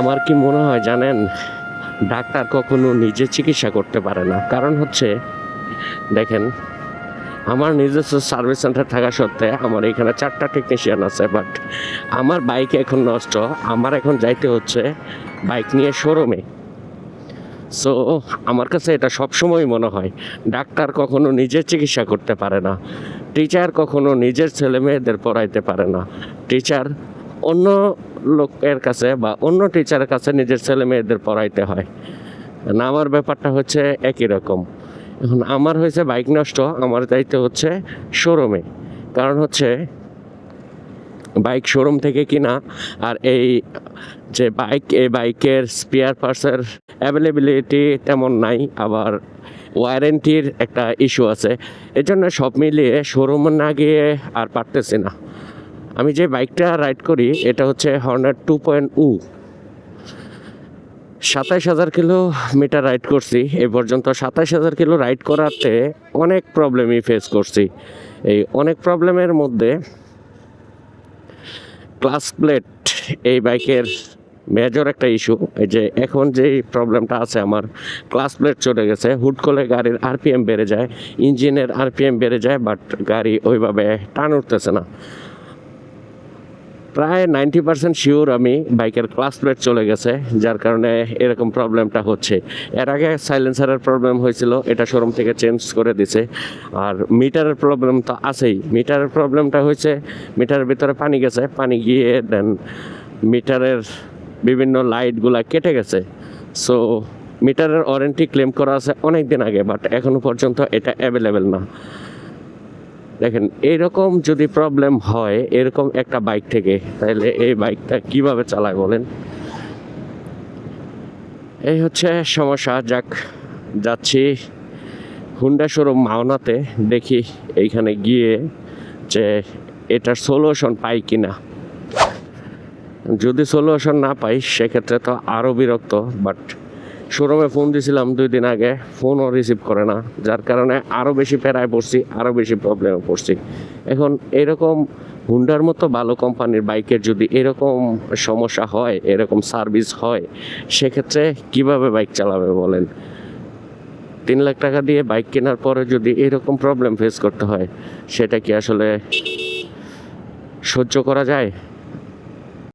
আমার কি মনে হয় জানেন, ডাক্তার কখনো নিজে চিকিৎসা করতে পারে না। কারণ হচ্ছে দেখেন, আমার নিজস্ব সার্ভিস সেন্টার থাকা সত্ত্বে আমার এখানে 4টা টেকনিশিয়ান আছে, বাট আমার বাইক এখন নষ্ট। আমার এখন যাইতে হচ্ছে বাইক নিয়ে শোরুমে। সো আমার কাছে এটা সবসময় মনে হয় ডাক্তার কখনো নিজের চিকিৎসা করতে পারে না, টিচার কখনো নিজের ছেলে মেয়েদের পড়াইতে পারে না, টিচার অন্য লোকের কাছে বা অন্য টিচারের কাছে নিজের ছেলে মেয়েদের পড়াইতে হয় না। আমার ব্যাপারটা হচ্ছে একই রকম। এখন আমার হয়েছে বাইক নষ্ট, আমার যাইতে হচ্ছে শোরুমে। কারণ হচ্ছে বাইক শোরুম থেকে কিনা, আর এই যে বাইক, এই বাইকের স্পেয়ার পার্টসের অ্যাভেলেবিলিটি তেমন নাই, আবার ওয়ারেন্টির একটা ইস্যু আছে। এজন্য সব মিলিয়ে শোরুমে না গিয়ে আর পারতেছি না। আমি যে বাইকটা রাইড করি এটা হচ্ছে হর্নেট 2.0, 27,000 কিলোমিটার রাইড করছি এই পর্যন্ত। 27,000 কিলো রাইড করাতে অনেক প্রবলেমই ফেস করছি। এই অনেক প্রবলেমের মধ্যে ক্লাস প্লেট এই বাইকের মেজর একটা ইস্যু। এই যে এখন যেই প্রবলেমটা আছে, আমার ক্লাস প্লেট চলে গেছে। হুট করে গাড়ির আরপিএম বেড়ে যায়, ইঞ্জিনের আরপিএম বেড়ে যায়, বাট গাড়ি ওইভাবে টান উঠতেছে না। প্রায় 90% শিওর আমি বাইকের ক্লাস প্লেট চলে গেছে, যার কারণে এরকম প্রবলেমটা হচ্ছে। এর আগে সাইলেন্সারের প্রবলেম হয়েছিল, এটা শোরুম থেকে চেঞ্জ করে দিছে। আর মিটারের প্রবলেম তো আছেই। মিটারের প্রবলেমটা হয়েছে, মিটারের ভিতরে পানি গেছে, পানি গিয়ে দেন মিটারের বিভিন্ন লাইটগুলা কেটে গেছে। সো মিটারের ওয়ারেন্টি ক্লেম করা আছে অনেক দিন আগে, বাট এখনও পর্যন্ত এটা অ্যাভেলেবেল না। দেখেন, এইরকম যদি প্রবলেম হয় এরকম একটা বাইক থেকে, তাহলে এই বাইকটা কিভাবে চালায় বলেন? এই হচ্ছে সমস্যা। যাচ্ছি হুন্ডা শোরুম মাওনাতে, দেখি এইখানে গিয়ে যে এটার সলিউশন পাই কিনা। যদি সলিউশন না পাই সেক্ষেত্রে তো আরও বিরক্ত। বাট শোরুমে ফোন দিয়েছিলাম 2 দিন আগে, ফোনও রিসিভ করে না, যার কারণে আরও বেশি প্যারায় পড়ছি, আরও বেশি প্রবলেমে পড়ছি। এখন এরকম হুন্ডার মতো ভালো কোম্পানির বাইকের যদি এরকম সমস্যা হয়, এরকম সার্ভিস হয়, সেক্ষেত্রে কিভাবে বাইক চালাবে বলেন? 3 লাখ টাকা দিয়ে বাইক কেনার পরে যদি এরকম প্রবলেম ফেস করতে হয়, সেটা কি আসলে সহ্য করা যায়?